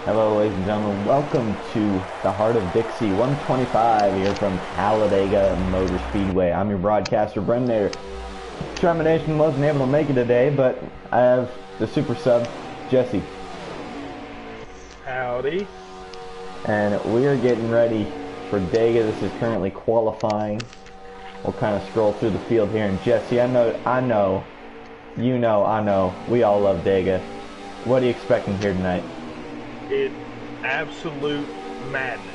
Hello, ladies and gentlemen. Welcome to the Heart of Dixie 125 here from Talladega Motor Speedway. I'm your broadcaster, Brendan there. Termination wasn't able to make it today, but I have the super sub, Jesse. Howdy. And we are getting ready for Dega. This is currently qualifying. We'll kind of scroll through the field here. And Jesse, I know, we all love Dega. What are you expecting here tonight? It's absolute madness.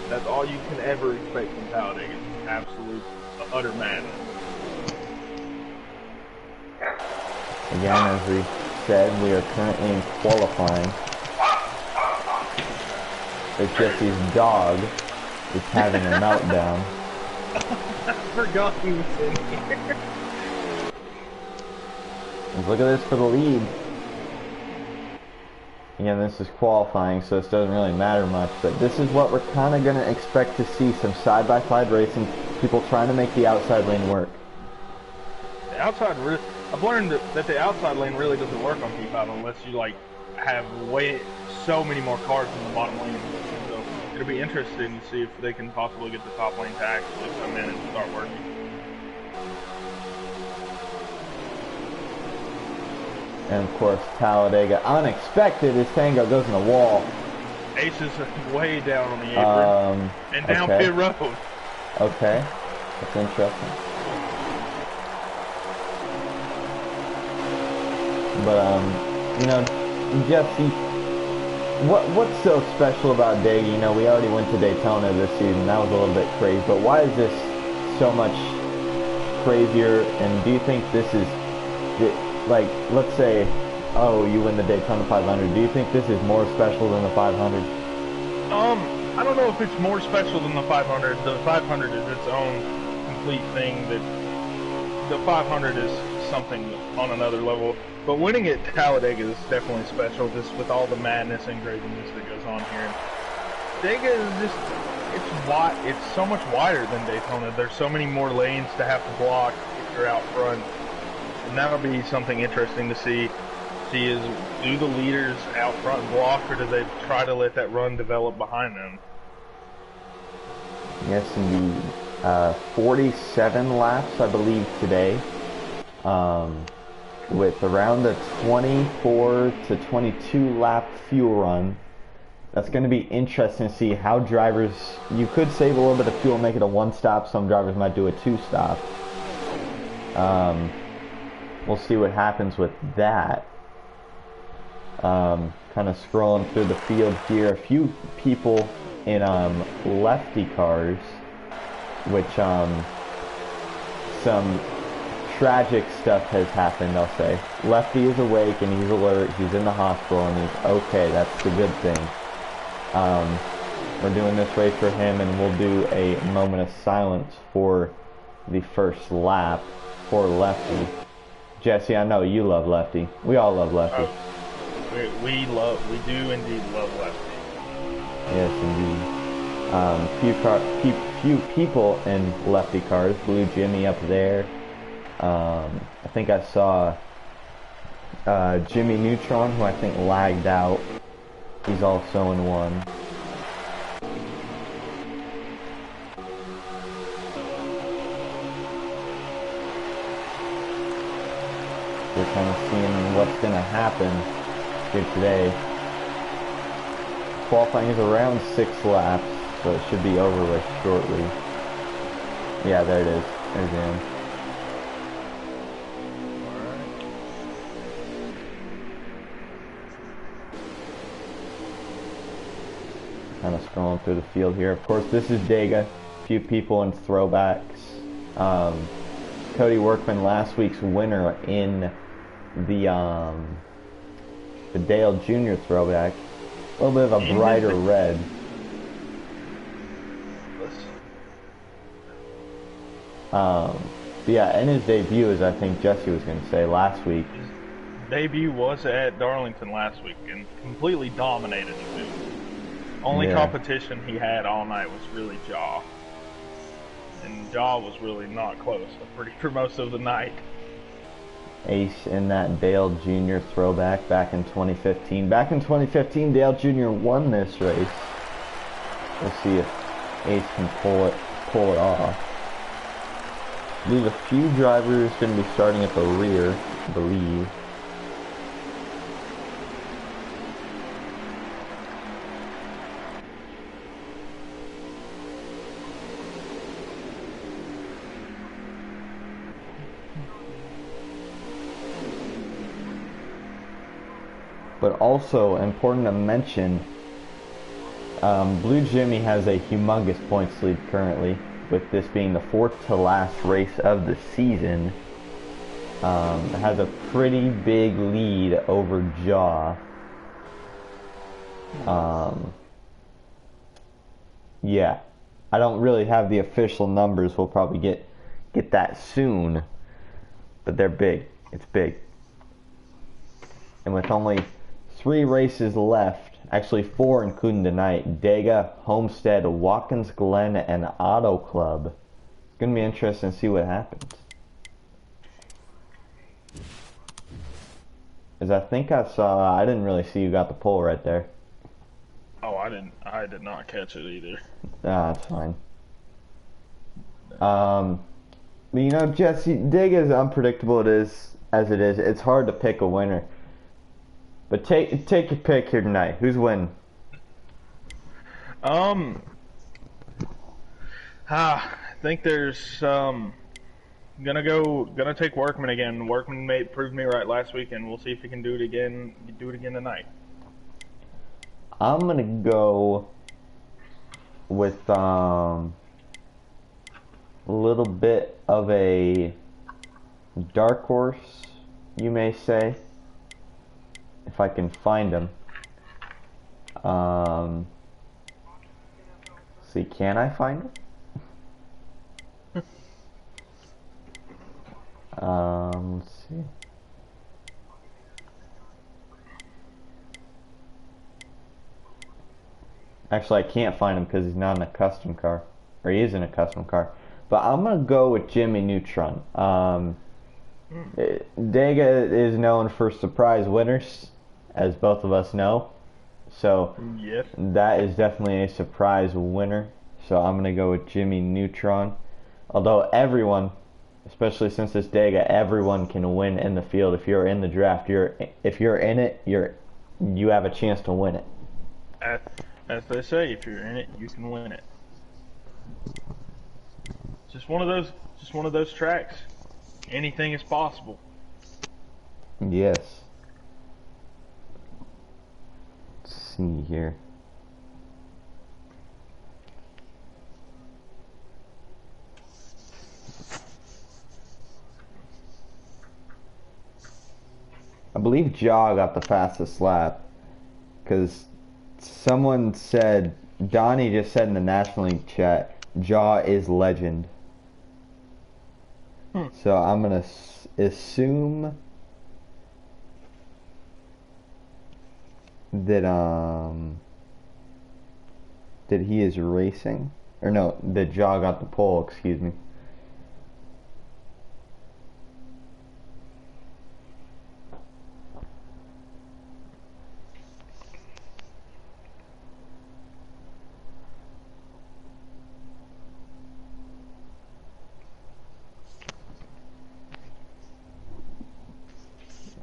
That's all you can ever expect from Talladega. Absolute, utter madness. Again, as we said, we are currently in qualifying. But Jesse's dog is having a meltdown. I forgot he was in here. Look at this for the lead. Again, this is qualifying, so this doesn't really matter much, but this is what we're kind of going to expect to see, some side-by-side racing, people trying to make the outside lane work. The outside, I've learned that the outside lane really doesn't work on P5 unless you have so many more cars in the bottom lane. So it'll be interesting to see if they can possibly get the top lane to actually come in and start working. And of course, Talladega, unexpected, his Tango goes in the wall. Ace is way down on the apron and down pit road. Okay, that's interesting. But you know, Jesse, what's so special about Dega? You know, we already went to Daytona this season. That was a little bit crazy. But why is this so much crazier? And do you think this is like, let's say, oh, you win the Daytona 500. Do you think this is more special than the 500? I don't know if it's more special than the 500. The 500 is its own complete thing. That the 500 is something on another level. But winning at Talladega is definitely special, just with all the madness and craziness that goes on here. Dega is just, it's wide. It's so much wider than Daytona. There's so many more lanes to have to block if you're out front. And that'll be something interesting to see. Do the leaders out front block, or do they try to let that run develop behind them? Yes, indeed. 47 laps, I believe, today. With around a 24 to 22 lap fuel run. That's going to be interesting to see how drivers, you could save a little bit of fuel, make it a one-stop. Some drivers might do a two-stop. We'll see what happens with that. Kind of scrolling through the field here. A few people in lefty cars, which some tragic stuff has happened, I'll say. Lefty is awake and he's alert. He's in the hospital and he's okay. That's the good thing. We're doing this race for him, and we'll do a moment of silence for the first lap for Lefty. Jesse, I know you love Lefty. We all love Lefty. We do indeed love Lefty. Yes, indeed. Few people in Lefty cars. Blue Jimmy up there. I think I saw Jimmy Neutron, who I think lagged out. He's also in one. We're kind of seeing what's going to happen here today. Qualifying is around 6 laps, so it should be over with shortly. Yeah, there it is. There's him. Kind of scrolling through the field here. Of course, this is Dega. A few people in throwbacks. Cody Workman, last week's winner in the Dale Jr. throwback. A little bit of a brighter red. Yeah, and his debut, as I think Jesse was going to say, last week. His debut was at Darlington last week and completely dominated the field. Only competition he had all night was really Jaw. And Jaw was really not close for most of the night. Ace in that Dale Jr. throwback back in 2015. Back in 2015, Dale Jr. won this race. We'll see if Ace can pull it off. I believe a few drivers going to be starting at the rear, I believe. But also important to mention, Blue Jimmy has a humongous points lead currently, with this being the 4th to last race of the season. Has a pretty big lead over Jaw. Yeah, I don't really have the official numbers. We'll probably get that soon, but they're big. It's big. And with only 3 races left, actually 4 including tonight, Dega, Homestead, Watkins Glen, and Auto Club. It's going to be interesting to see what happens. As I think I didn't really see you got the pole right there. Oh, I did not catch it either. Ah, that's fine. But you know, Jesse, Dega is unpredictable as it is. It's hard to pick a winner. But take your pick here tonight. Who's winning? I think there's gonna take Workman again. Workman proved me right last week, and we'll see if he can do it again. Do it again tonight. I'm gonna go with a little bit of a dark horse, you may say, if I can find him. See, can I find him? Let's see. Actually, I can't find him because he's not in a custom car. Or he is in a custom car. But I'm going to go with Jimmy Neutron. Dega is known for surprise winners, as both of us know. So Yes. that is definitely a surprise winner. So I'm going to go with Jimmy Neutron. Although everyone, especially since it's Dega, everyone can win in the field. If you're in the draft, if you're in it, you have a chance to win it. As they say, if you're in it, you can win it. Just one of those tracks. Anything is possible. Yes. Let's see here. I believe Jaw got the fastest lap because someone said, Donnie just said in the National League chat, Jaw is legend. So I'm going to assume that that he is racing. Or no, that Jaw got the pole, excuse me.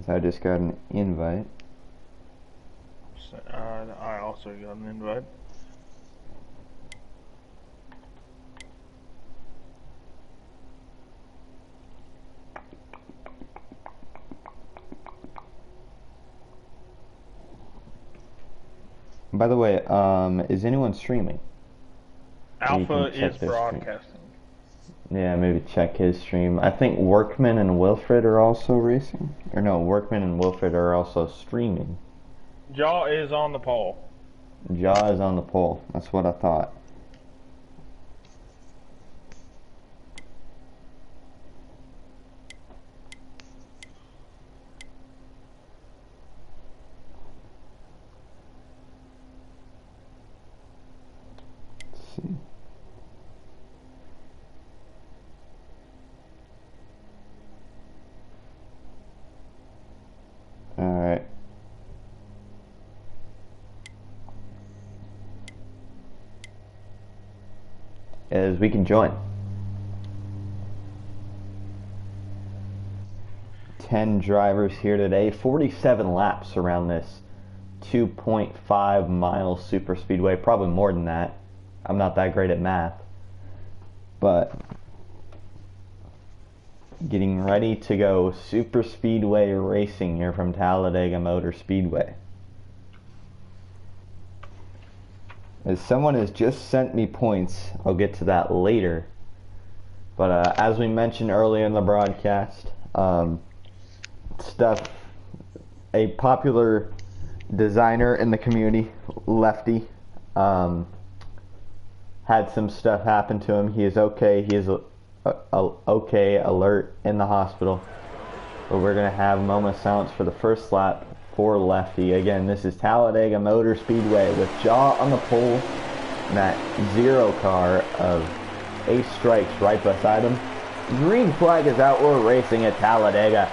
I just got an invite. I also got an invite. By the way, is anyone streaming? Alpha is broadcasting. Yeah, maybe check his stream. I think Workman and Wilfred are also racing. Or no, Workman and Wilfred are also streaming. Jaw is on the pole. Jaw is on the pole. That's what I thought. Let's see. as we can join. 10 drivers here today, 47 laps around this 2.5 mile super speedway, probably more than that. I'm not that great at math, but getting ready to go super speedway racing here from Talladega Motor Speedway. As someone has just sent me points, I'll get to that later, but as we mentioned earlier in the broadcast, a popular designer in the community, Lefty, had some stuff happen to him. He is okay. He is okay, alert, in the hospital. But we're going to have a moment of silence for the first lap for Lefty. Again, this is Talladega Motor Speedway with Jaw on the pole and that zero car of Ace Strikes right beside him. Green flag is out. We're racing at Talladega.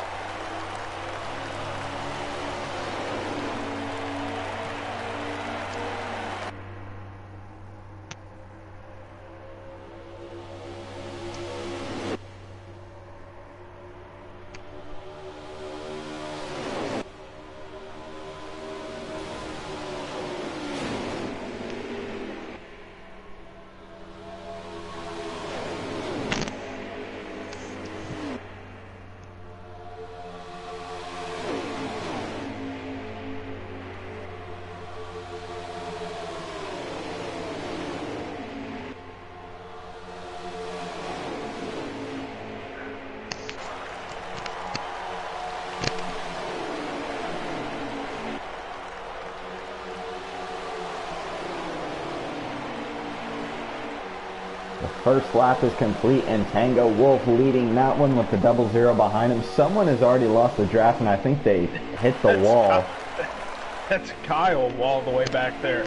First lap is complete and Tango Wolf leading that one with the 0-0 behind him. Someone has already lost the draft and I think they hit the wall. That's Kyle all the way back there.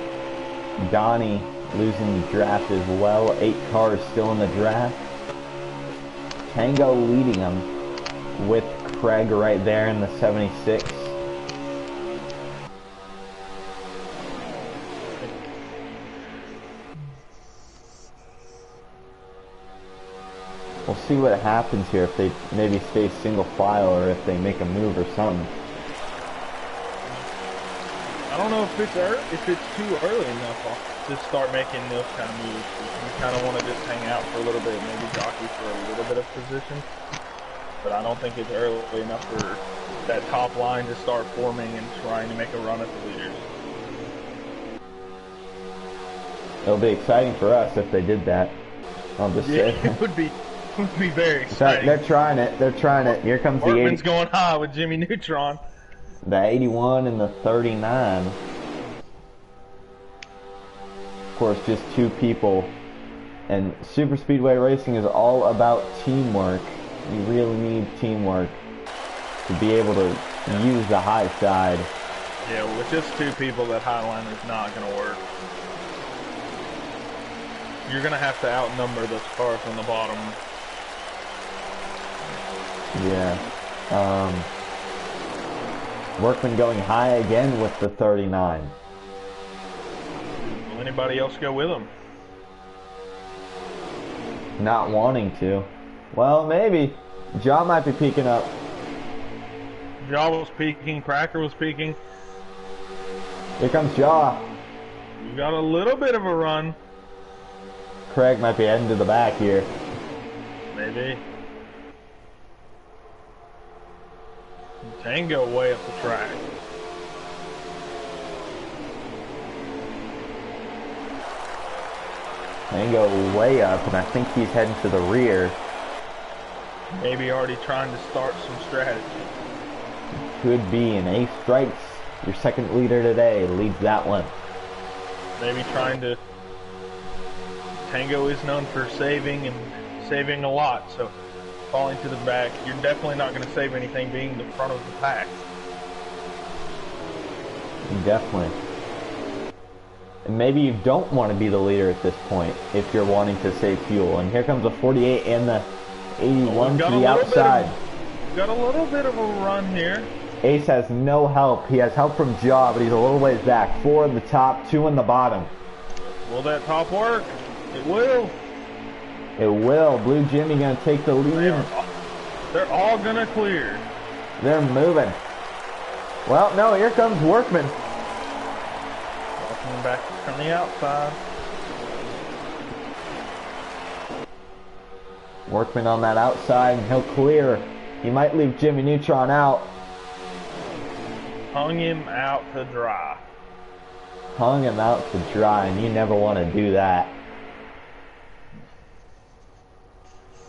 Donnie losing the draft as well. 8 cars still in the draft. Tango leading them with Craig right there in the 76. We'll see what happens here, if they maybe stay single file or if they make a move or something. I don't know if it's too early enough to start making those kind of moves. You kind of want to just hang out for a little bit, maybe jockey for a little bit of position. But I don't think it's early enough for that top line to start forming and trying to make a run at the leaders. It'll be exciting for us if they did that. I'll just say. It would be very exciting. They're trying it. They're trying it. Here comes the 80. Going high with Jimmy Neutron. The 81 and the 39. Of course, just 2 people. And super speedway racing is all about teamwork. You really need teamwork to be able to use the high side. Yeah, with just 2 people, that high line is not going to work. You're going to have to outnumber those cars on the bottom. Yeah. Workman going high again with the 39. Will anybody else go with him? Not wanting to. Well, maybe. John might be peeking up. Jaw was peeking. Cracker was peeking. Here comes Jaw. You got a little bit of a run. Craig might be heading to the back here. Maybe. Tango way up the track. Tango way up, and I think he's heading to the rear. Maybe already trying to start some strategy. Could be an Ace Strikes. Your second leader today leads that one. Maybe trying to... Tango is known for saving a lot, so falling to the back, you're definitely not going to save anything being the front of the pack. Definitely. And maybe you don't want to be the leader at this point if you're wanting to save fuel. And here comes the 48 and the 81 to the outside. Got a little bit of a run here. Ace has no help. He has help from Jaw, but he's a little ways back. 4 in the top, 2 in the bottom. Will that top work? It will. It will. Blue Jimmy gonna take the lead. They're all gonna clear. They're moving. Well, no, here comes Workman. Walking back from the outside. Workman on that outside, and he'll clear. He might leave Jimmy Neutron out. Hung him out to dry. Hung him out to dry, and you never want to do that.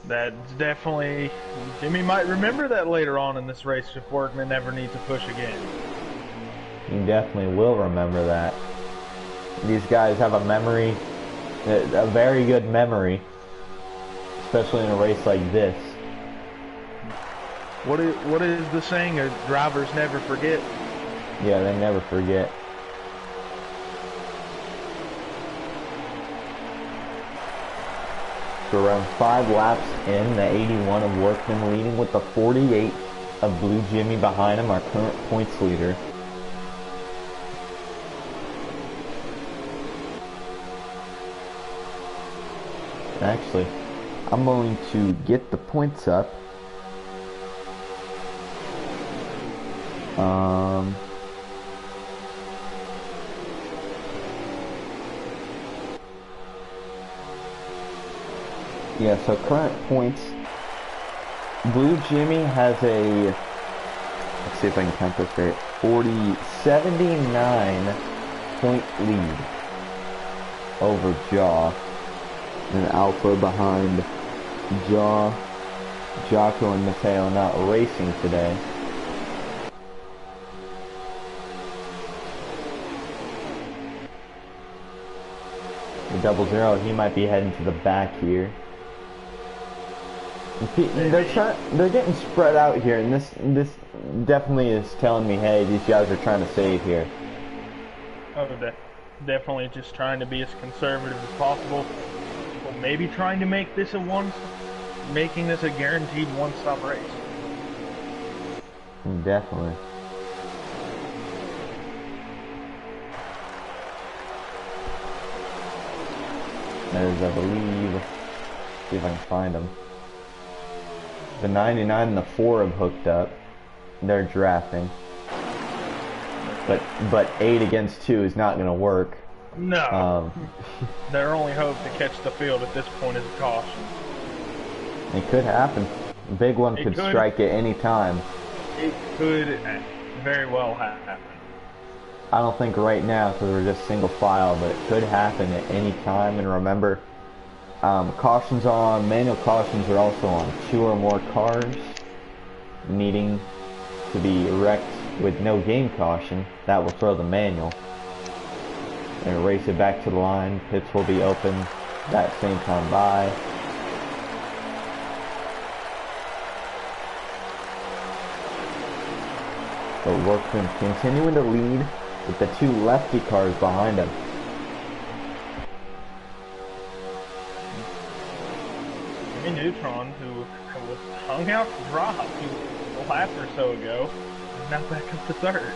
That's definitely... Jimmy might remember that later on in this race if Workman ever needs to push again. You definitely will remember that. These guys have a memory, a very good memory, especially in a race like this. What is the saying? Drivers never forget. Yeah, they never forget. So around 5 laps in, the 81 of Workman leading with the 48 of Blue Jimmy behind him, our current points leader. Actually, I'm going to get the points up. Yeah, so current points. Blue Jimmy has a, let's see if I can count this right, 79 point lead over Jaw. And Alpha behind Jaw, Jocko, and Mateo not racing today. The 00, he might be heading to the back here. They're getting spread out here, and this definitely is telling me, hey, these guys are trying to save here. Oh, definitely just trying to be as conservative as possible. Or maybe trying to make this making this a guaranteed one-stop race. Definitely. There's, I believe, see if I can find them. The 99 and the 4 have hooked up. They're drafting. But 8 against 2 is not going to work. No. Their only hope to catch the field at this point is a caution. It could happen. A big one could strike at any time. It could very well happen. I don't think right now because we're just single file, but it could happen at any time. And remember, cautions are on, manual cautions are also on 2 or more cars needing to be wrecked with no game caution. That will throw the manual and race it back to the line. Pits will be open that same time by. But Workman continuing to lead with the 2 lefty cars behind him. Jimmy Neutron, who was hung out to drop a lap or so ago, is now back up to 3rd.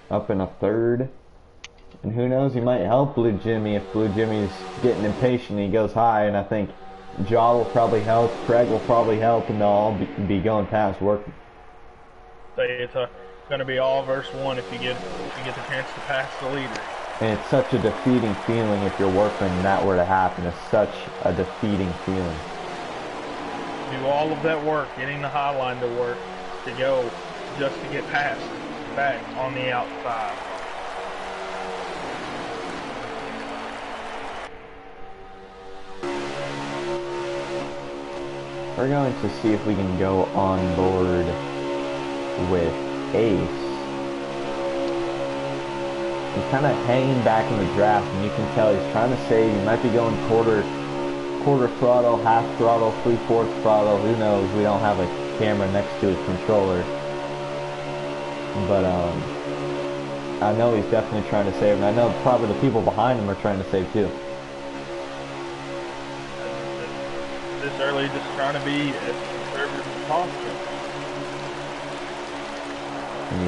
Up in a 3rd. And who knows, he might help Blue Jimmy if Blue Jimmy's getting impatient and he goes high. And I think Jaw will probably help, Craig will probably help, and they'll all be going past Workman. So it's going to be all versus 1 if you get the chance to pass the leader. And it's such a defeating feeling if you're Workman and that were to happen. It's such a defeating feeling. Do all of that work, getting the high line to work, to go just to get past back on the outside. We're going to see if we can go on board with Ace. He's kind of hanging back in the draft, and you can tell he's trying to save. He might be going quarter throttle, half throttle, 3/4 throttle. Who knows? We don't have a camera next to his controller. But I know he's definitely trying to save, and I know probably the people behind him are trying to save too. This early, just trying to be as conservative as possible.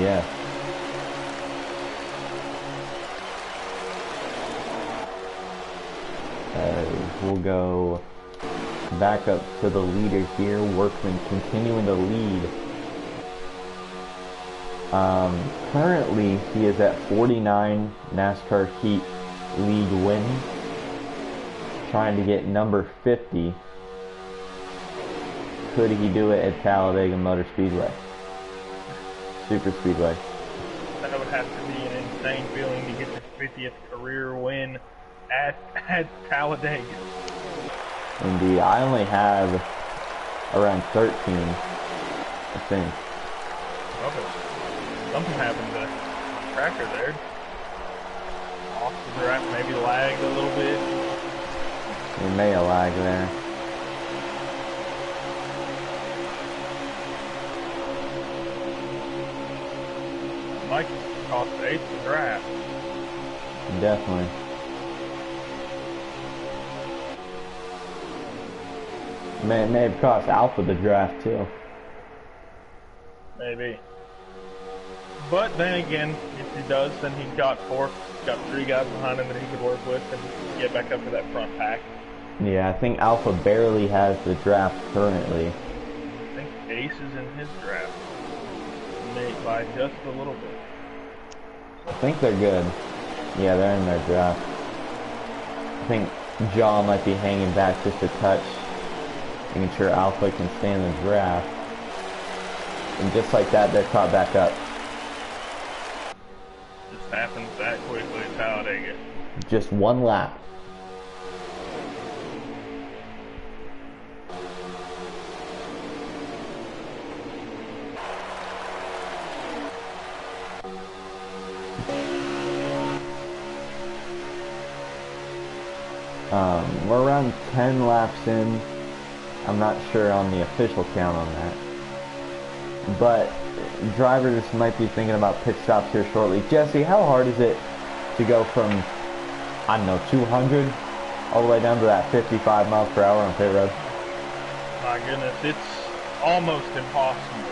Yeah. We'll go back up to the leader here. Workman continuing to lead. Currently, he is at 49 NASCAR Heat League wins. Trying to get number 50. Could he do it at Talladega Motor Speedway? Super Speedway. That would have to be an insane feeling to get your 50th career win at Talladega. Indeed. I only have around 13, I think. Something happened to the tracker there. Off the track, maybe lagged a little bit. He may have lagged there. Might cost the 8th draft. Definitely. May have cost Alpha the draft too. Maybe. But then again, if he does, then he's got 3 guys behind him that he could work with and get back up to that front pack. Yeah, I think Alpha barely has the draft currently. I think Ace is in his draft. Maybe by just a little bit. I think they're good. Yeah, they're in their draft. I think Jaw might be hanging back just a touch, making sure Alpha can stay in the draft. And just like that, they're caught back up. Just happens that quickly at Talladega. Just one lap. We're around 10 laps in. I'm not sure on the official count on that. But drivers might be thinking about pit stops here shortly. Jesse, how hard is it to go from, I don't know, 200 all the way down to that 55 miles per hour on pit road? My goodness, it's almost impossible.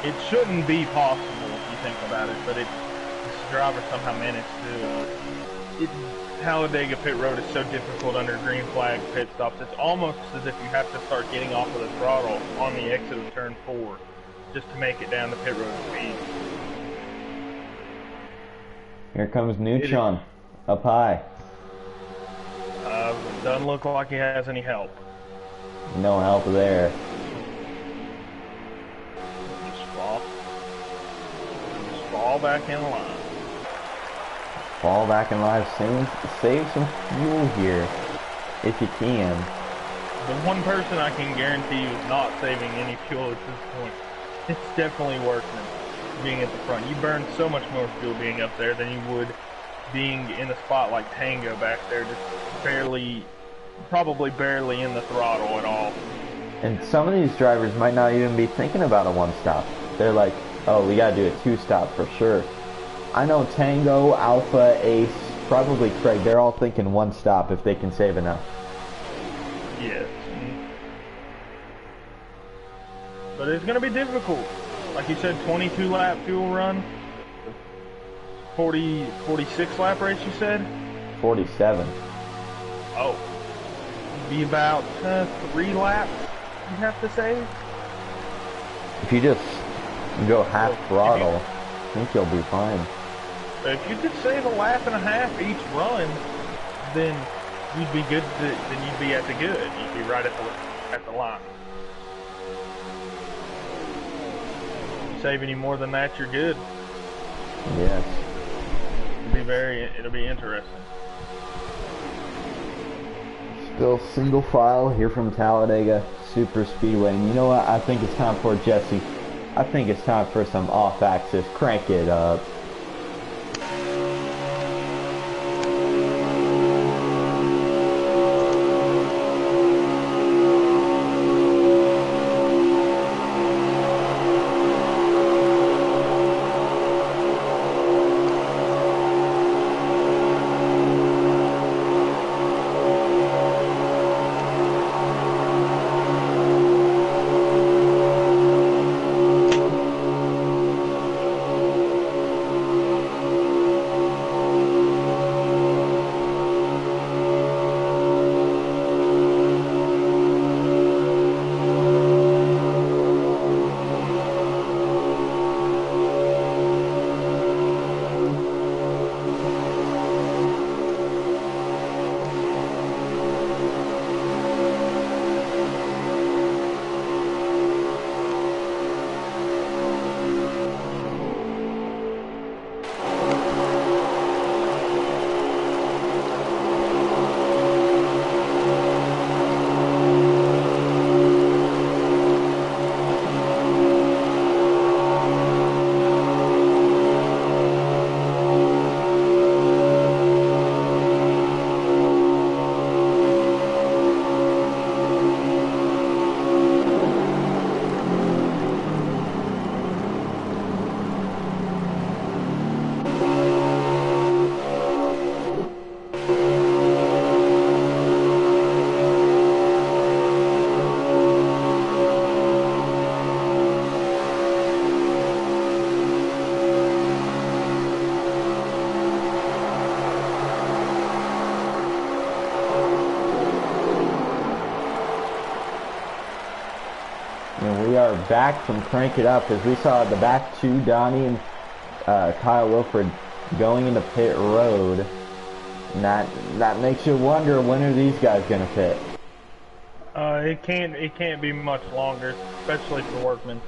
It shouldn't be possible if you think about it, but this driver somehow managed to. Talladega pit road is so difficult under green flag pit stops. It's almost as if you have to start getting off of the throttle on the exit of turn 4 just to make it down the pit road speed. Here comes Neutron up high. Doesn't look like he has any help. No help there. Just fall back in line. Fall back in line, save some fuel here, if you can. The one person I can guarantee you is not saving any fuel at this point. It's definitely Workman being at the front. You burn so much more fuel being up there than you would being in a spot like Tango back there, just probably barely in the throttle at all. And some of these drivers might not even be thinking about a one-stop. They're like, oh, we gotta do a two-stop for sure. I know Tango, Alpha, Ace, probably Craig, they're all thinking one stop if they can save enough. Yes. But it's going to be difficult. Like you said, 22 lap fuel run. 46 lap race, you said? 47. Oh. Be about 3 laps, you have to save? If you just go half throttle, I think you'll be fine. If you could save a lap and a half each run, then you'd be good. Then you'd be at the good. You'd be right at the line. Save any more than that, you're good. Yes. It'll be interesting. Still single file here from Talladega Super Speedway, and you know what? I think it's time for Jesse. I think it's time for some off-axis. Crank it up. back from Crank It Up, as we saw the back two, Donnie and Kyle Wilford, going into pit road. And that makes you wonder, when are these guys gonna pit? It can't be much longer, especially for Workman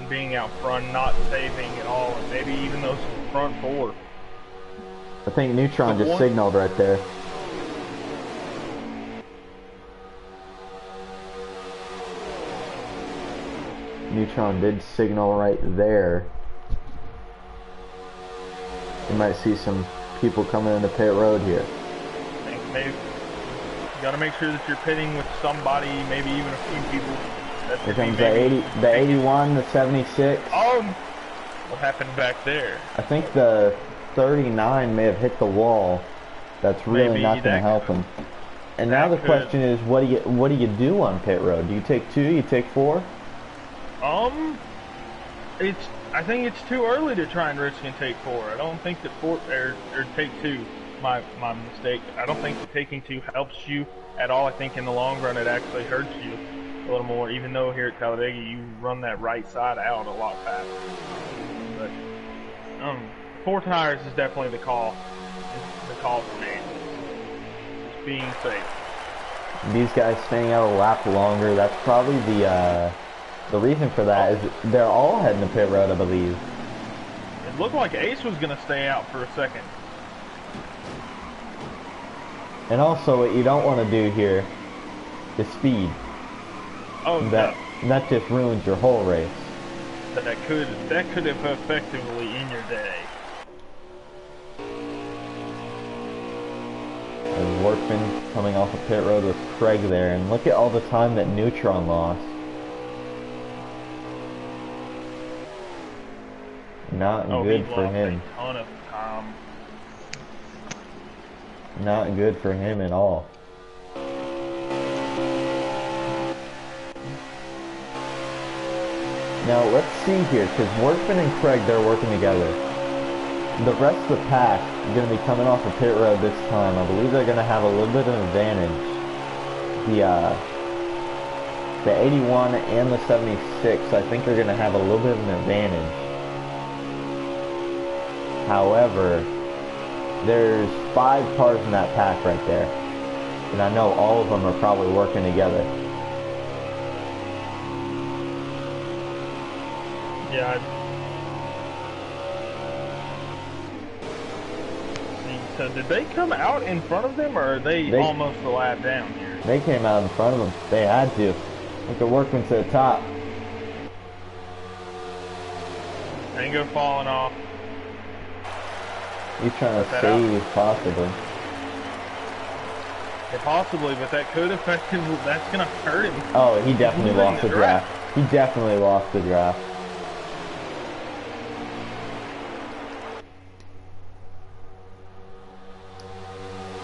being out front, not saving at all, and maybe even those front four. I think Neutron just signaled right there. Neutron did signal right there. You might see some people coming into pit road here. I think maybe you gotta make sure that you're pitting with somebody, maybe even a few people. Here comes the 81, the 76. Oh, what happened back there? I think the 39 may have hit the wall. That's really Maybe not going to help him. And now the question is, what do you do on pit road? Do you take 2? You take 4? I think it's too early to try and risk and take 4. I don't think that 4 or take 2. My mistake. I don't think that taking 2 helps you at all. I think in the long run it actually hurts you a little more. Even though here at Talladega you run that right side out a lot faster. But 4 tires is definitely the call. The call for me. Just being safe. These guys staying out a lap longer. That's probably the reason for that is they're all heading to pit road, I believe. It looked like Ace was going to stay out for a second. And also, what you don't want to do here is speed. Oh, that just ruins your whole race. That could have effectively in your day. And Workman coming off of pit road with Craig there, and look at all the time that Neutron lost. Not good for him. A ton of time. Not good for him at all. Now let's see here, because Workman and Craig, they're working together. The rest of the pack is going to be coming off of pit road this time. I believe they're going to have a little bit of an advantage. The 81 and the 76, I think they're going to have a little bit of an advantage. However, there's 5 cars in that pack right there. And I know all of them are probably working together. Yeah. So did they come out in front of them, or are they almost a lap down here? They came out in front of them. They had to. Look at Workman to the top. Tango falling off. He's trying to save, possibly. Yeah, possibly, but that could affect him. That's going to hurt him. Oh, he definitely lost the draft. He definitely lost the draft.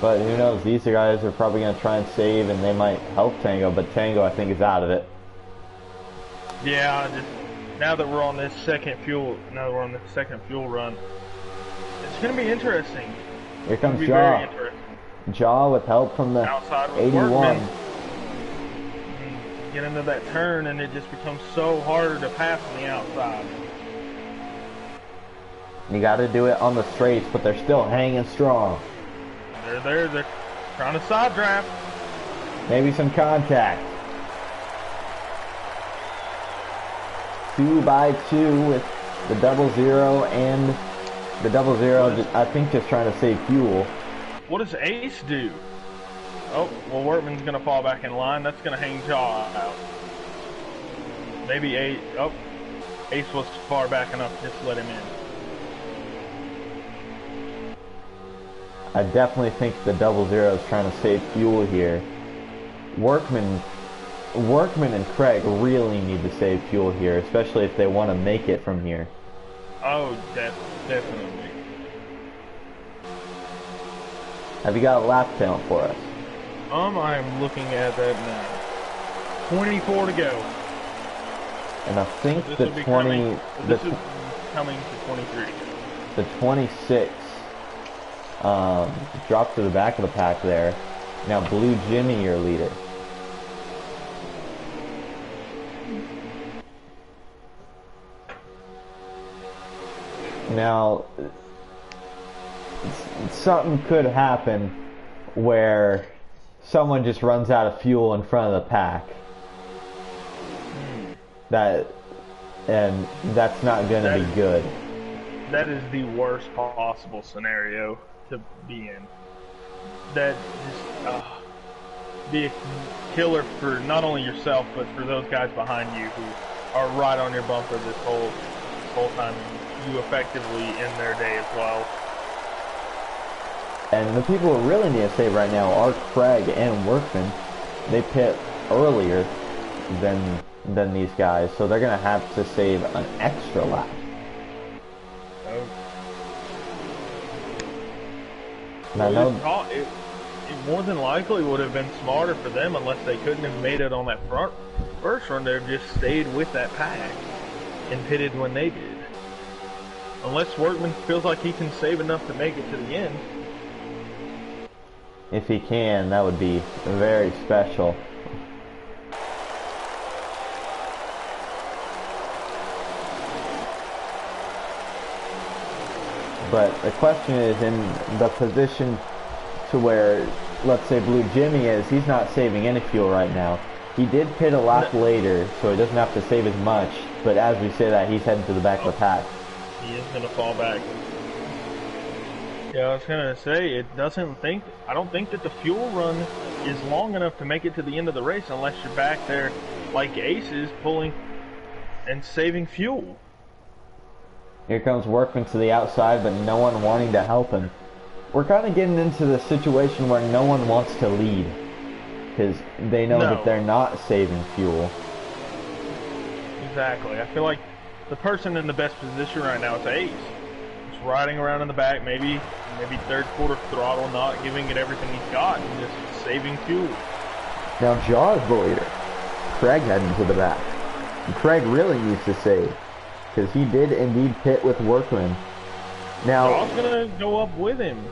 But who knows? These guys are probably going to try and save, and they might help Tango. But Tango, I think, is out of it. Yeah, just now that we're on this second fuel run, it's going to be interesting. Here comes Jaw. Jaw with help from the 81. Get into that turn, and it just becomes so hard to pass on the outside. You got to do it on the straights, but they're still hanging strong. They're trying to side draft. Maybe some contact. 2 by 2 with the 00 and the 00, I think, just trying to save fuel. What does Ace do? Oh, well, Workman's going to fall back in line. That's going to hang Jaw out. Maybe Ace. Oh, Ace was far back enough to just let him in. I definitely think the 00 is trying to save fuel here. Workman and Craig really need to save fuel here, especially if they want to make it from here. Oh, definitely. Have you got a lap count for us? I'm looking at that now. 24 to go. And I think This the will be 20... This is coming to 23. The 26 dropped to the back of the pack there. Now Blue Jimmy, your leader. Now, something could happen where someone just runs out of fuel in front of the pack. And that's not going to be good. That is the worst possible scenario to be in. That just be a killer for not only yourself but for those guys behind you who are right on your bumper this whole time. You effectively end their day as well. And the people who really need to save right now are Craig and Workman. They pit earlier than these guys, so they're gonna have to save an extra lap. Well, it more than likely would have been smarter for them unless they couldn't have made it on that first run. They've just stayed with that pack and pitted when they did. Unless Workman feels like he can save enough to make it to the end. If he can, that would be very special. But the question is, in the position to where, let's say, Blue Jimmy is, he's not saving any fuel right now. He did pit a lap later, so he doesn't have to save as much. But as we say that, he's heading to the back of the pack. He is going to fall back. Yeah, I was going to say, I don't think that the fuel run is long enough to make it to the end of the race unless you're back there like Aces pulling and saving fuel. Here comes Workman to the outside, but no one wanting to help him. We're kind of getting into the situation where no one wants to lead, because they know that they're not saving fuel. Exactly. I feel like the person in the best position right now is Ace. Just riding around in the back, maybe third quarter throttle, not giving it everything he's got, and just saving fuel. Now Jaw's the leader. Craig heading to the back. And Craig really needs to save, because he did indeed pit with Workman. Now Jaw's gonna go up with him.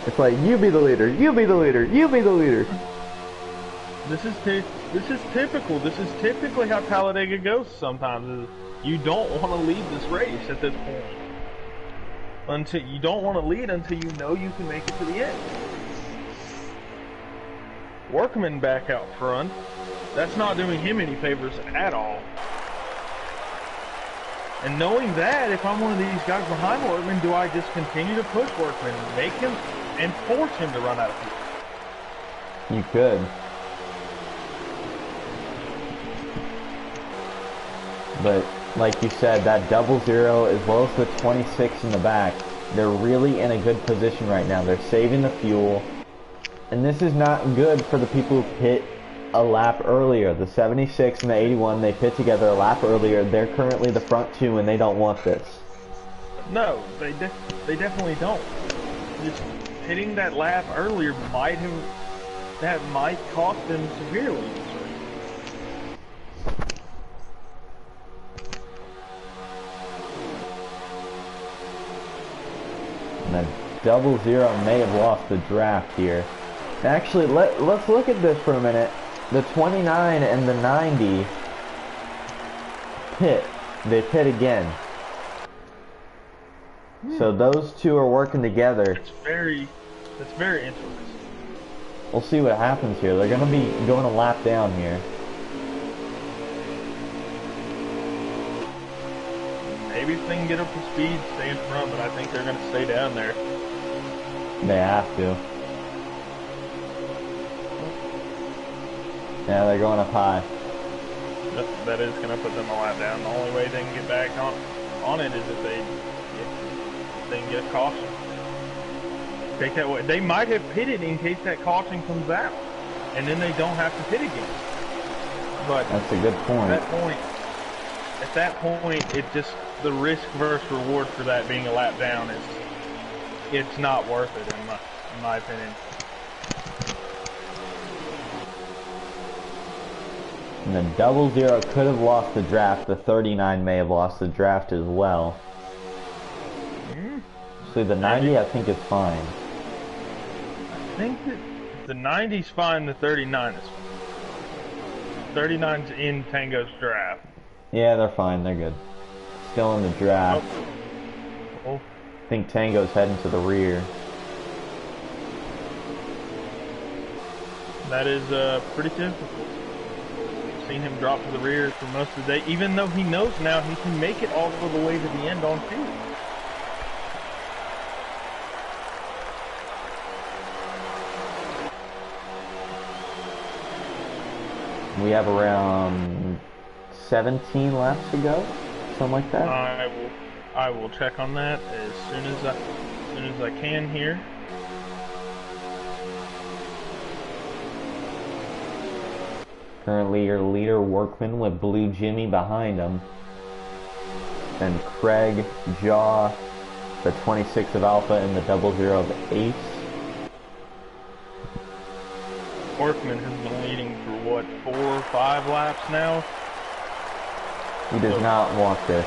It's like, you be the leader, you be the leader, you be the leader. This is typical. This is typically how Talladega goes sometimes. You don't want to lead this race at this point. You don't want to lead until you know you can make it to the end. Workman back out front. That's not doing him any favors at all. And knowing that, if I'm one of these guys behind Workman, do I just continue to push Workman, make him, and force him to run out of fuel? You could. But, like you said, that 00 as well as the 26 in the back, they're really in a good position right now. They're saving the fuel. And this is not good for the people who pit a lap earlier. The 76 and the 81, they pit together a lap earlier. They're currently the front two, and they don't want this. No, they definitely don't. Just hitting that lap earlier might cost them severely. And the 00 may have lost the draft here. Actually, let's look at this for a minute. The 29 and the 90 pit. They pit again. So those two are working together. That's very interesting. We'll see what happens here. They're going to be going a lap down here. Maybe if they can get up to speed, stay in front, but I think they're going to stay down there. They have to. Yeah, they're going up high. That is going to put them a lap down. The only way they can get back on it is if they can get a caution. Take that way. They might have pitted in case that caution comes out, and then they don't have to pit again. But that's a good point. At that point, it just the risk versus reward for that being a lap down it's not worth it in my opinion. And the 00 could have lost the draft. The 39 may have lost the draft as well. So the 90 I think is fine. I think that the 90's fine, the 39 is fine. 39's in Tango's draft. Yeah, they're fine. They're good. Still in the draft. Oh. I think Tango's heading to the rear. That is pretty typical. We've seen him drop to the rear for most of the day, even though he knows now he can make it all the way to the end on fuel. We have around 17 laps to go, something like that. I will check on that as soon as I can here. Currently your leader, Workman, with Blue Jimmy behind him. And Craig, Jaw, the 26 of Alpha, and the 00 of Ace. Workman has been leading for what, 4 or 5 laps now? He does not want this.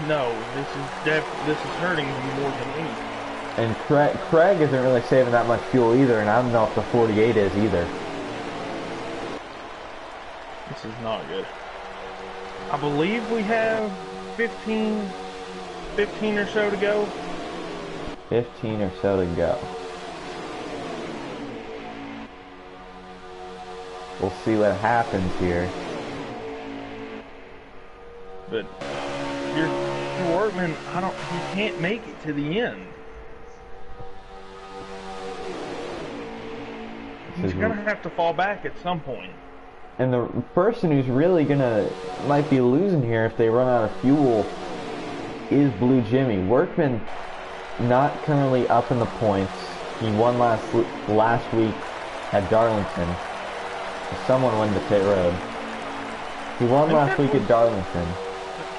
No, this is hurting him more than anything. And Craig isn't really saving that much fuel either, and I don't know if the 48 is either. This is not good. I believe we have 15 or so to go. 15 or so to go. We'll see what happens here. But your Workman, he can't make it to the end. He's gonna have to fall back at some point. And the person who's really might be losing here if they run out of fuel is Blue Jimmy. Workman not currently up in the points. He won last week at Darlington. Someone went to pit road. He won last week at Darlington.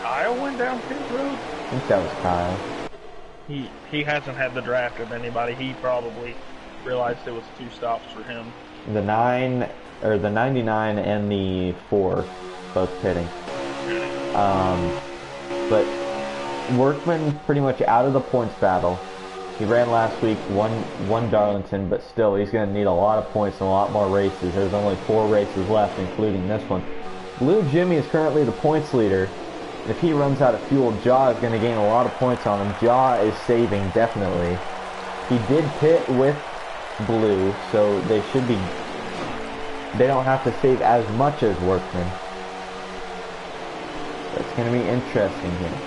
Kyle went down pit road? I think that was Kyle. He hasn't had the draft of anybody. He probably realized it was 2 stops for him. The 99 and the 4 both pitting. But Workman pretty much out of the points battle. He ran last week, won Darlington, but still he's going to need a lot of points and a lot more races. There's only 4 races left, including this one. Blue Jimmy is currently the points leader. If he runs out of fuel, Jaw is going to gain a lot of points on him. Jaw is saving, definitely. He did pit with Blue, so they don't have to save as much as Workman. It's going to be interesting here.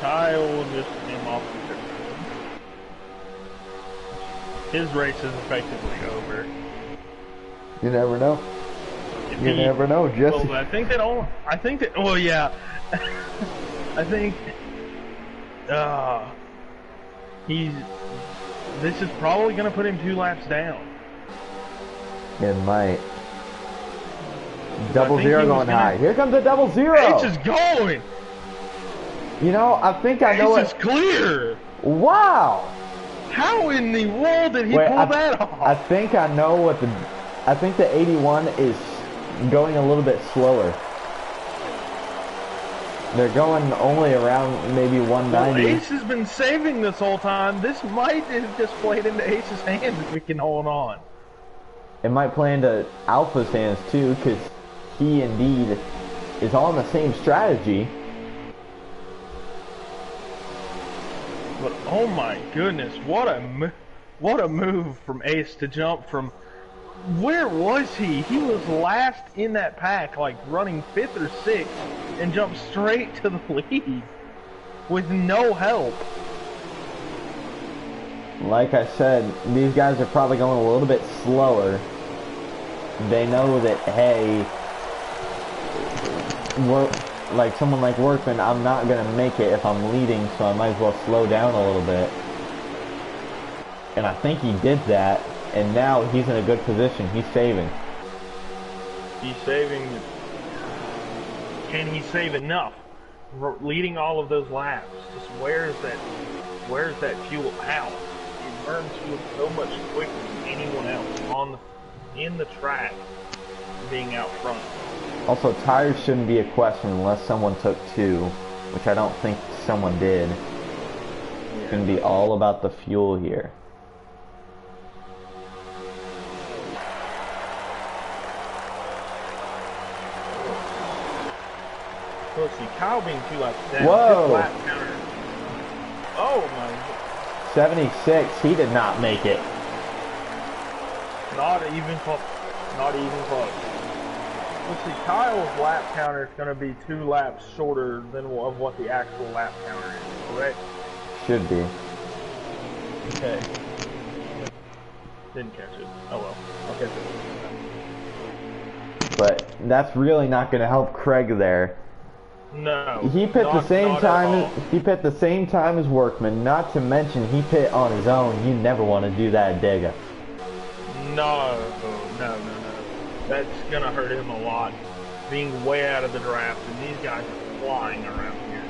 Kyle just came off the pit road. His race is effectively over. You never know. You never know, Jesse. Well, I think that, well, yeah. I think, this is probably going to put him 2 laps down. It might. 00 going high. Here comes the 00. Ace is going. You know, I think I know it. Ace is clear. Wow. How in the world did he pull that off? I think I know what I think the 81 is going a little bit slower. They're going only around maybe 190. Well, Ace has been saving this whole time. This might have just played into Ace's hands if we can hold on. It might play into Alpha's hands too, because he indeed is on the same strategy. But oh my goodness, what a move from Ace to jump from, where was he? He was last in that pack, like running 5th or 6th, and jumped straight to the lead with no help. Like I said, these guys are probably going a little bit slower. They know that, hey, like someone like Workman, I'm not going to make it if I'm leading, so I might as well slow down a little bit. And I think he did that, and now he's in a good position. He's saving. He's saving. Can he save enough? Leading all of those laps, just where's that fuel out? He burns fuel so much quicker than anyone else in the track, being out front. Also, tires shouldn't be a question unless someone took 2, which I don't think someone did. It's going to be all about the fuel here. So let's see, Kyle being 2 laps down. Whoa. His lap counter. Oh my. 76, he did not make it. Not even close. Not even close. Let's see, Kyle's lap counter is going to be 2 laps shorter than of what the actual lap counter is, correct? Should be. Okay. Didn't catch it. Oh well. I'll catch it. But that's really not going to help Craig there. No. He pit the same not time. He pit the same time as Workman. Not to mention he pit on his own. You never want to do that, Dega. No. That's gonna hurt him a lot. Being way out of the draft, and these guys are flying around here.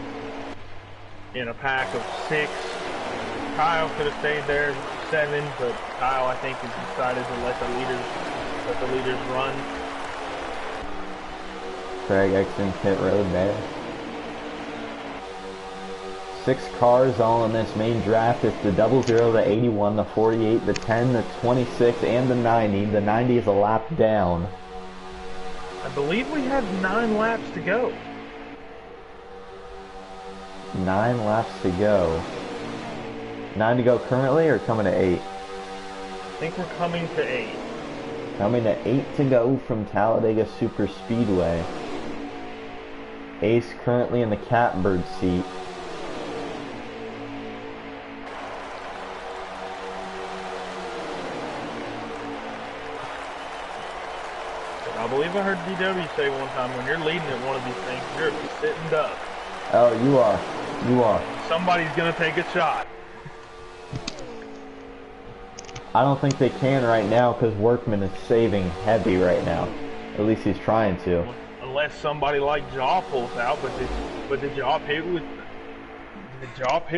In a pack of 6. Kyle could have stayed there 7, but Kyle I think has decided to let the leaders run. Craig exiting pit road there. 6 cars all in this main draft. It's the 00, the 81, the 48, the 10, the 26, and the 90. The 90 is a lap down. I believe we have 9 laps to go. 9 laps to go. 9 to go currently, or coming to 8? I think we're coming to 8. Coming to 8 to go from Talladega Super Speedway. Ace currently in the catbird seat. I believe I heard DW say one time, when you're leading at one of these things, you're sitting duck. Oh, you are. You are. Somebody's gonna take a shot. I don't think they can right now because Workman is saving heavy right now. At least he's trying to. Unless somebody like Jaw pulls out, but did Jaw pit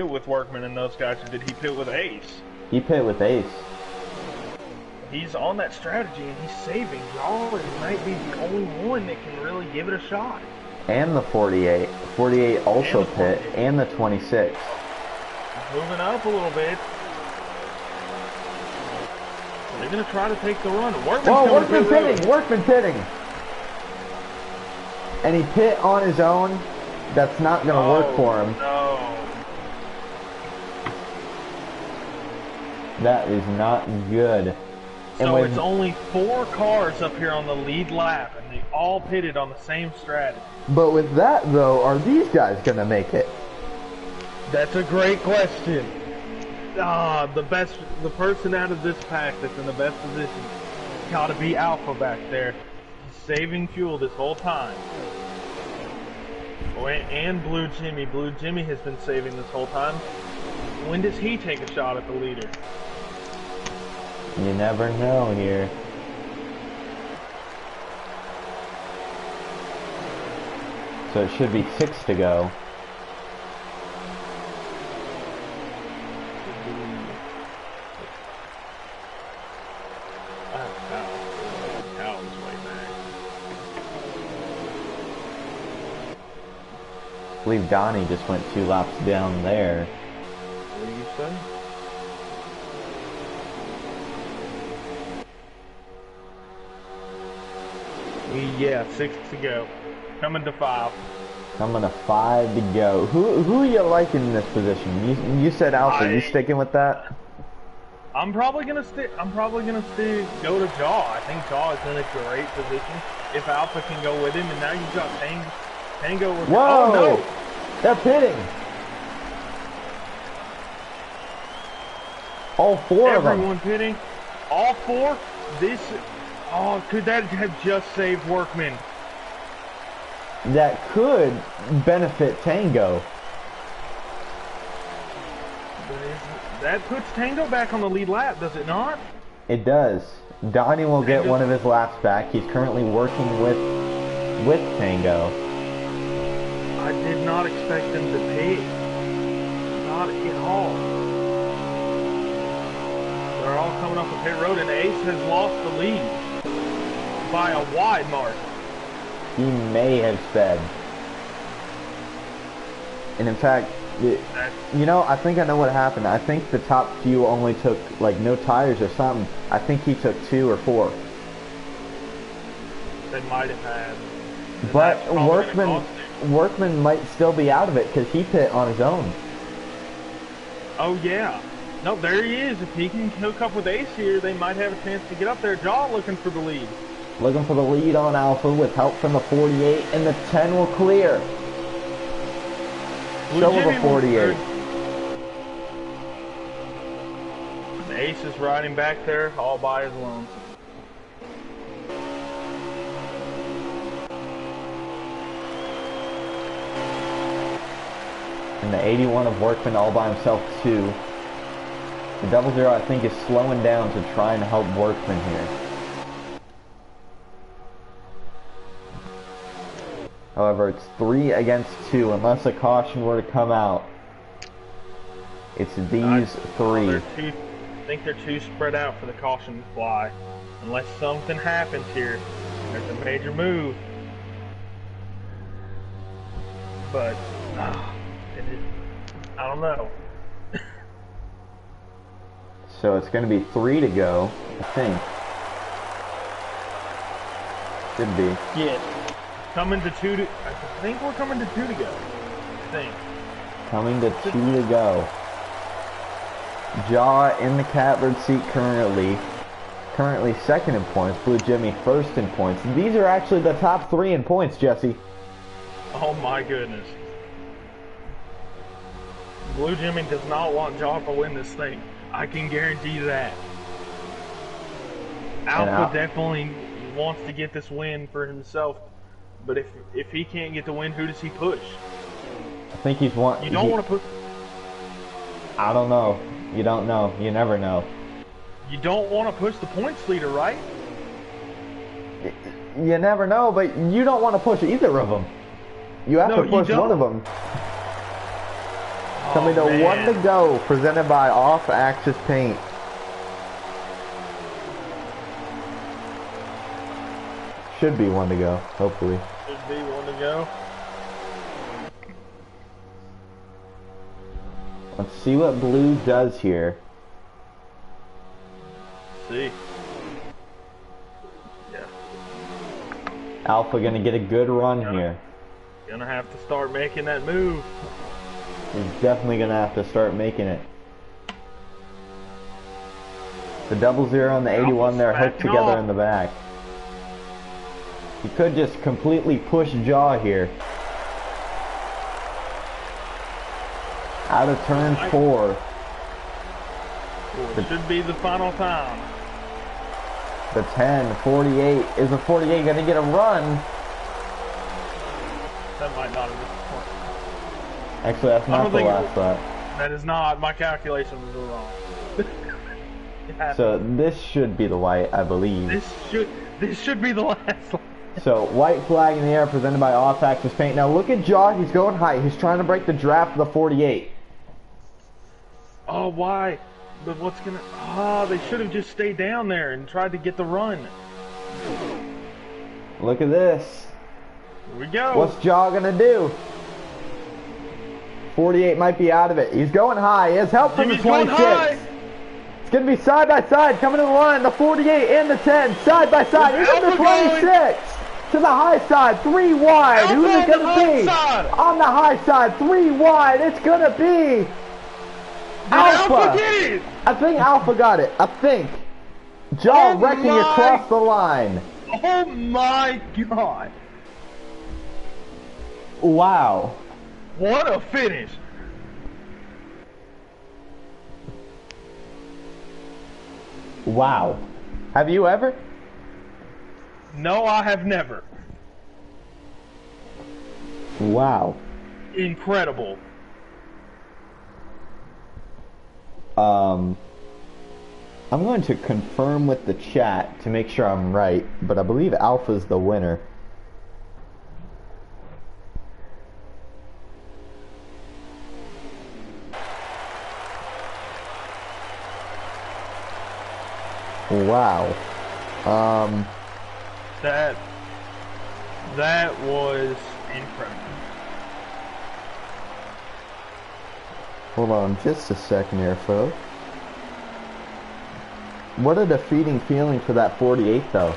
with Workman and those guys, or did he pit with Ace? He pit with Ace. He's on that strategy and he's saving. Jaw might be the only one that can really give it a shot. And the 48. 48 also pit, and the 26. Moving up a little bit. They're going to try to take the run. Workman pitting! Workman pitting! And he pit on his own. That's not going to work for him. No. That is not good. So it's only 4 cars up here on the lead lap, and they all pitted on the same strategy. But with that, though, are these guys going to make it? That's a great question. The person out of this pack that's in the best position got to be Alpha back there, saving fuel this whole time. Oh, and Blue Jimmy. Blue Jimmy has been saving this whole time. When does he take a shot at the leader? You never know here. So it should be 6 to go. I believe Donnie just went 2 laps down there. What do you say? Yeah, 6 to go. Coming to 5. Coming to 5 to go. Who are you liking in this position? You said Alpha. You sticking with that? I'm probably gonna stick. Go to Jaw. I think Jaw is in a great position. If Alpha can go with him, and now you've got Tango with. Whoa! Oh no! They're pitting. All 4 of them. Everyone pitting. All 4. Oh, could that have just saved Workman? That could benefit Tango. That puts Tango back on the lead lap, does it not? It does. Donnie will get one of his laps back. He's currently working with Tango. I did not expect them to pit. Not at all. They're all coming off the pit road, and Ace has lost the lead by a wide margin. He may have sped. And in fact, you know, I think I know what happened. I think the top few only took, like, no tires or something. I think he took 2 or 4. They might have had. But Workman might still be out of it because he pit on his own. Oh, yeah. No, there he is. If he can hook up with Ace here, they might have a chance to get up there. Jaw looking for the lead. Looking for the lead on Alpha with help from the 48, and the 10 will clear. So will the 48. Ace is riding back there all by his lonesome. And the 81 of Workman all by himself too. The 00 I think is slowing down to try and help Workman here. However, it's 3 against 2 unless a caution were to come out. It's these 3. I think they're too spread out for the caution to fly. Unless something happens here. There's a major move. But I don't know. So it's going to be 3 to go, I think. Should be. Yes. Coming to 2 to... I think we're coming to 2 to go. I think. Coming to 2 to go. Jaw in the catbird seat currently. Currently second in points. Blue Jimmy first in points. These are actually the top 3 in points, Jesse. Oh my goodness. Blue Jimmy does not want Jaw to win this thing. I can guarantee that. Alpha definitely wants to get this win for himself. But if he can't get the win, who does he push? I think he's one. You don't want to put... I don't know. You don't know. You never know. You don't want to push the points leader, right? You never know, but you don't want to push either of them. You have to push one of them. Coming to 1 to go, presented by Off Axis Paint. Should be 1 to go, hopefully. Should be 1 to go. Let's see what Blue does here. See. Yeah. Alpha gonna get a good run here. Gonna have to start making that move. He's definitely gonna have to start making it. The 00 and the 81 there hooked together in the back. He could just completely push Jaw here. Out of turn 4. It should be the final time. The 10, 48. Is the 48 going to get a run? That might not have been. Actually, that's not the last lap. That is not. My calculations were wrong. So this should be the white, I believe. This should be the last lap. So, white flag in the air presented by Off Axis Paint. Now look at Jaw, he's going high. He's trying to break the draft of the 48. Oh, why? But what's gonna... Ah, they should have just stayed down there and tried to get the run. Look at this. Here we go. What's Jaw gonna do? 48 might be out of it. He's going high. He has help from the 26. It's gonna be side by side coming to the line. The 48 and the 10 side by side. Here's the 26 to the high side. 3 wide. Who's it gonna be? On the high side. 3 wide. It's gonna be Alpha. I think Alpha got it. I think. Jaw wrecking across the line. Oh my god. Wow. What a finish. Wow. Have you ever? No, I have never. Wow. Incredible. I'm going to confirm with the chat to make sure I'm right, but I believe Alpha's the winner. Wow. That was incredible. Hold on just a second here, folks. What a defeating feeling for that 48 though.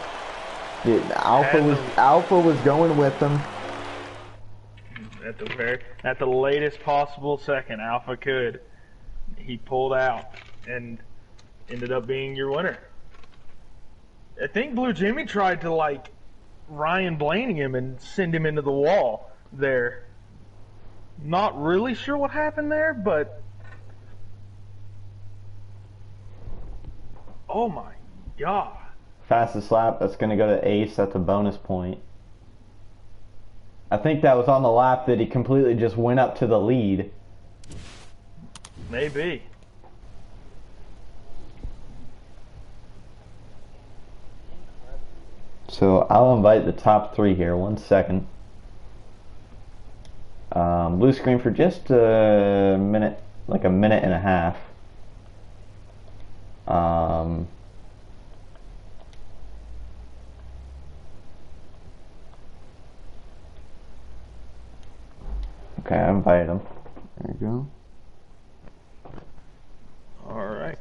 Dude, Alpha was going with them. At the latest possible second, Alpha could. He pulled out and ended up being your winner. I think Blue Jimmy tried to like Ryan Blaney him and send him into the wall there. Not really sure what happened there, but oh my god. Fastest lap, that's going to go to Ace. That's a bonus point. I think that was on the lap that he completely just went up to the lead. Maybe. So I'll invite the top three here. 1 second. Blue screen for just a minute, like a minute and a half. Okay, I invited him. There you go. All right.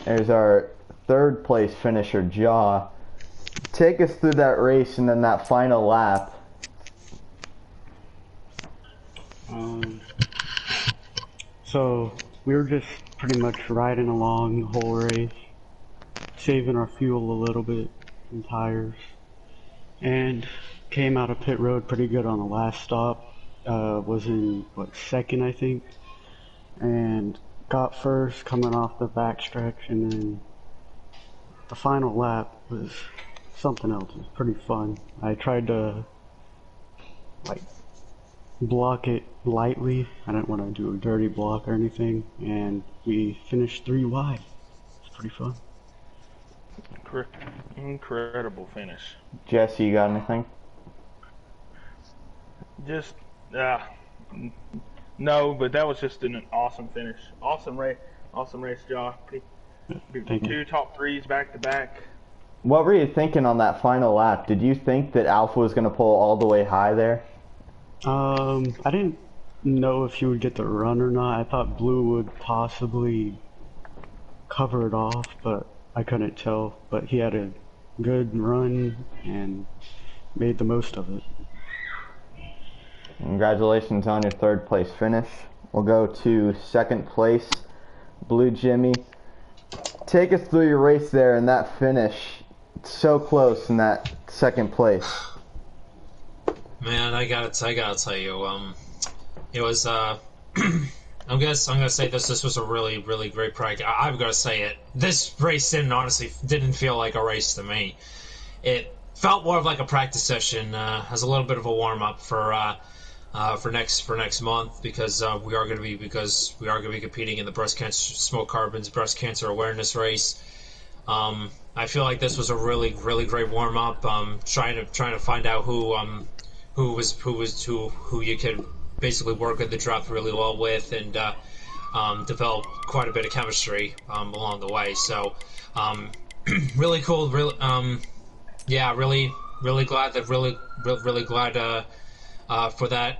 There's our third place finisher, Jaw. Take us through that race and then that final lap. So we were just pretty much riding along the whole race, saving our fuel a little bit and tires, and came out of pit road pretty good on the last stop. Was in second, I think, and got first coming off the backstretch, and then the final lap was something else. It was pretty fun. I tried to like block it lightly. I didn't want to do a dirty block or anything, and we finished 3 wide. It's pretty fun. Incredible finish. Jesse, you got anything? Just no, but that was just an awesome finish. Awesome race, Jaw. Thank you. 2 top 3s back to back. What were you thinking on that final lap? Did you think that Alpha was going to pull all the way high there? I didn't know if he would get the run or not. I thought Blue would possibly cover it off, but I couldn't tell. But he had a good run and made the most of it. Congratulations on your third place finish. We'll go to second place, Blue Jimmy. Take us through your race there and that finish. So close in that second place. Man, I gotta tell you, it was, I'm gonna say this was a really great practice. I'm gonna say it. This race didn't feel like a race to me. It felt more of like a practice session, as a little bit of a warm up for next month, because we are gonna be competing in the breast cancer Smoke Carbon's breast cancer awareness race. I feel like this was a really great warm up. Trying to find out who you could basically work with the draft really well with, and develop quite a bit of chemistry along the way. So really cool. Really glad for that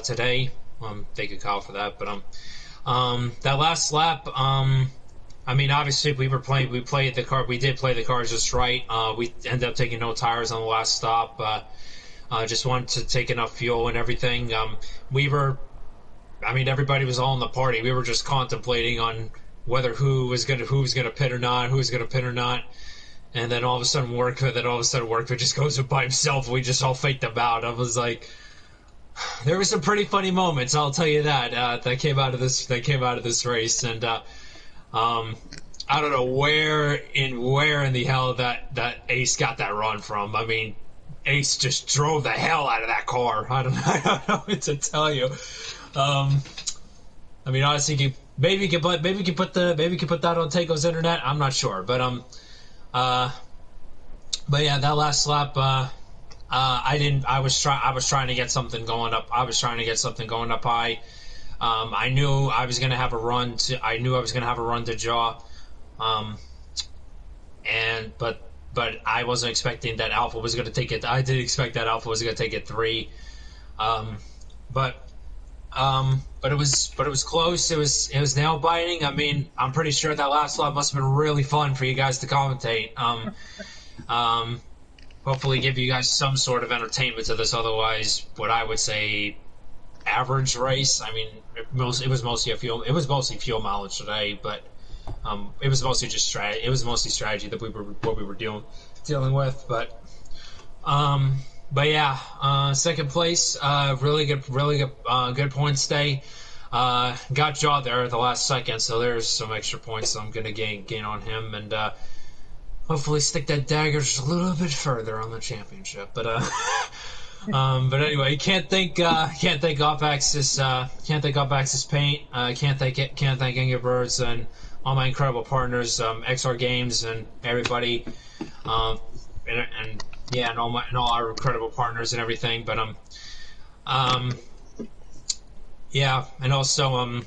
today. Thank you, Kyle, for that. But that last lap, I mean, obviously we did play the cars just right. We ended up taking no tires on the last stop. Just wanted to take enough fuel and everything. Everybody was all in the party. We were just contemplating on whether who was gonna pit or not, and then all of a sudden Workman just goes by himself. We just all faked him out. I was like, there were some pretty funny moments, I'll tell you that. That came out of this race, and I don't know where in the hell that Ace got that run from. I mean, Ace just drove the hell out of that car. I don't know what to tell you. I mean, honestly, maybe you could put that on Taco's internet. I'm not sure, but yeah, that last lap, I was trying to get something going up. High. I knew I was gonna have a run to Jaw, but I wasn't expecting that Alpha was gonna take it. I did expect that Alpha was gonna take it 3. Um, but but it was close. It was nail biting. I mean, I'm pretty sure that last lap must have been really fun for you guys to commentate. Um, hopefully give you guys some sort of entertainment to this. Otherwise, what I would say average race. I mean, it was mostly fuel mileage today, but it was mostly just strategy. It was mostly strategy that we were dealing with. But yeah, second place, really good points day. Got Jaw there at the last second, so there's some extra points I'm gonna gain on him, and hopefully stick that dagger just a little bit further on the championship. But anyway, can't thank off axis paint. Can't thank Angry Birds and all my incredible partners, XR Games and everybody, and yeah, and all our incredible partners and everything. But yeah, and also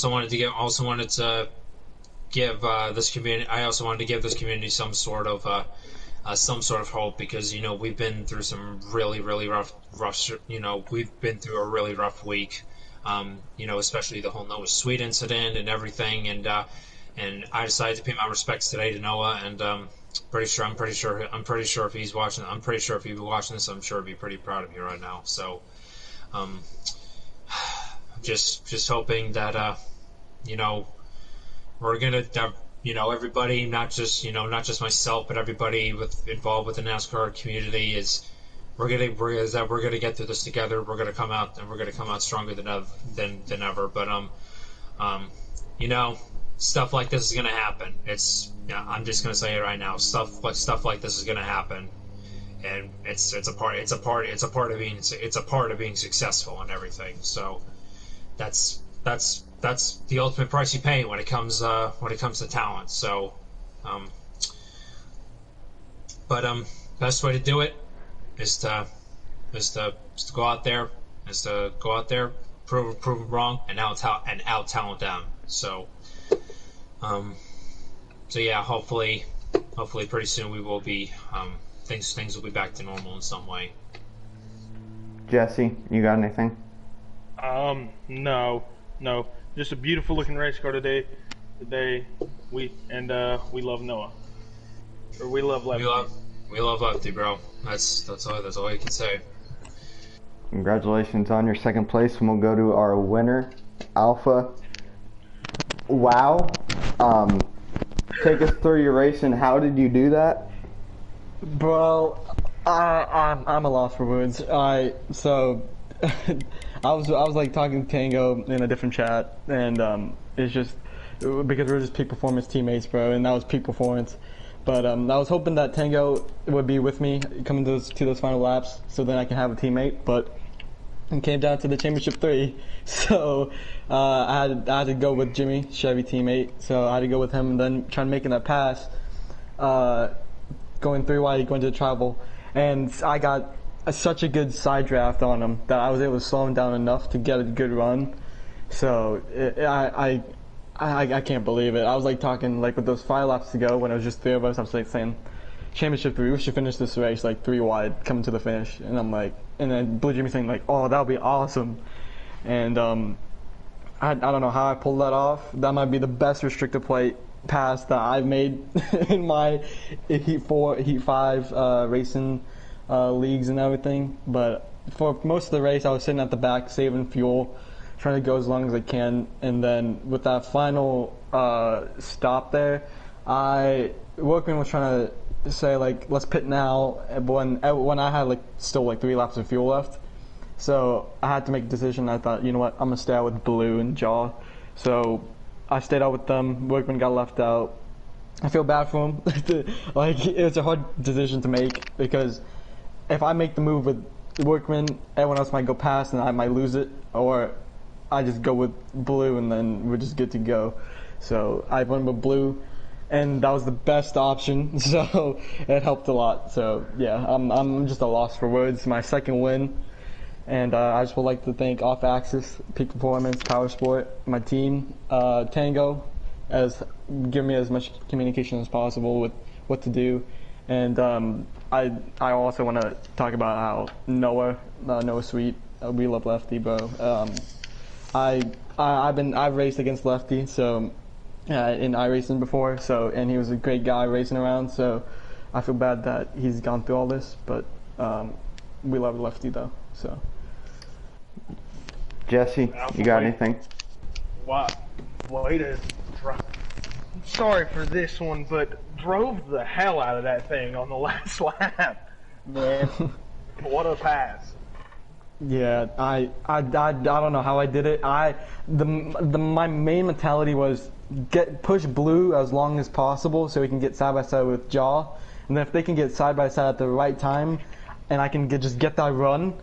wanted to give this community. I also wanted to give this community some sort of hope, because we've been through some really rough. We've been through a really rough week. Especially the whole Noah Sweet incident and everything, and I decided to pay my respects today to Noah, and I'm pretty sure if he's watching, this, I'm sure he'd be pretty proud of me right now. So, just hoping that we're gonna everybody, not just myself, but everybody involved with the NASCAR community we're gonna get through this together. We're gonna come out stronger than ever. But stuff like this is gonna happen. I'm just gonna say it right now. Stuff like this is gonna happen, and it's a part of being successful and everything. So that's the ultimate price you pay when it comes to talent. So, best way to do it is to go out there, prove them wrong, and out talent them. So yeah, hopefully pretty soon we will be things will be back to normal in some way. Jesse, you got anything? No. Just a beautiful looking race car today. We love Noah. Or we love Lefty. We love Lefty, bro. That's all you can say. Congratulations on your second place, and we'll go to our winner, Alpha. Wow. Take us through your race, and how did you do that? Bro, I'm a loss for words. I was like talking to Tango in a different chat, and it's just because we're just peak performance teammates, bro, and that was peak performance. But I was hoping that Tango would be with me coming to those final laps, so then I can have a teammate. But it came down to the championship 3, so I had to go with Jimmy, Chevy teammate. So I had to go with him, and then trying making that pass, going 3 wide, going to the travel, and I got such a good side draft on him that I was able to slow him down enough to get a good run. So I can't believe it. I was like talking like with those 5 laps to go when it was just 3 of us. I was like saying, championship 3, we should finish this race like 3 wide coming to the finish. And I'm like, and then Blue Jimmy saying like, oh, that would be awesome. And I don't know how I pulled that off. That might be the best restrictor plate pass that I've made in my Heat 4, Heat 5 racing leagues and everything. But for most of the race, I was sitting at the back saving fuel, trying to go as long as I can. And then with that final stop there, Workman was trying to say like, let's pit now, when I had like still like 3 laps of fuel left. So I had to make a decision. I thought, you know what, I'm gonna stay out with Blue and Jaw. So I stayed out with them. Workman got left out. I feel bad for him. Like, it's a hard decision to make, because if I make the move with Workman, everyone else might go past and I might lose it, or I just go with Blue and then we're just good to go. So I went with Blue, and that was the best option. So it helped a lot. So yeah, I'm just a loss for words. My second win. And I just would like to thank Off Axis, Peak Performance, Power Sport, my team, Tango, as giving me as much communication as possible with what to do, and I also want to talk about how Noah Sweet, we love Lefty, bro. I've raced against Lefty, so in iRacing before, so and he was a great guy racing around, so I feel bad that he's gone through all this, but we love Lefty though. So Jesse, you got anything? Wow, way to drive. Sorry for this one, but drove the hell out of that thing on the last lap, man. What a pass! yeah, I don't know how I did it. My main mentality was push Blue as long as possible so we can get side by side with Jaw, and then if they can get side by side at the right time, and I can just get that run,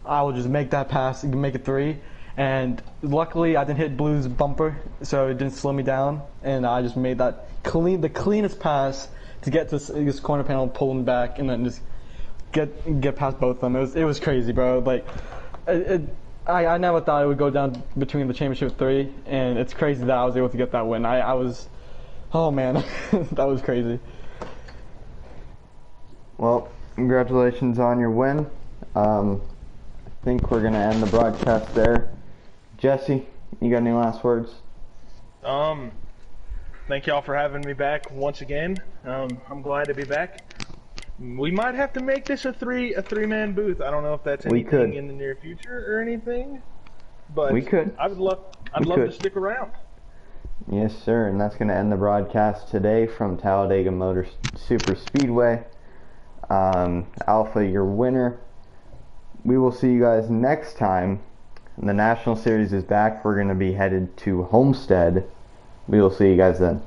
I will just make that pass, make it 3. And luckily, I didn't hit Blue's bumper, so it didn't slow me down, and I just made that the cleanest pass to get to this corner panel, pulling back, and then just get past both of them. It was crazy, bro. Like, I never thought it would go down between the championship 3, and it's crazy that I was able to get that win. I was, oh man, that was crazy. Well, congratulations on your win. I think we're gonna end the broadcast there. Jesse, you got any last words? Thank y'all for having me back once again. I'm glad to be back. We might have to make this a three-man booth. I don't know if that's anything in the near future or anything, but we could. I'd love to stick around. Yes, sir, and that's gonna end the broadcast today from Talladega Motor Super Speedway. Alpha, your winner. We will see you guys next time. The National Series is back. We're going to be headed to Homestead. We will see you guys then.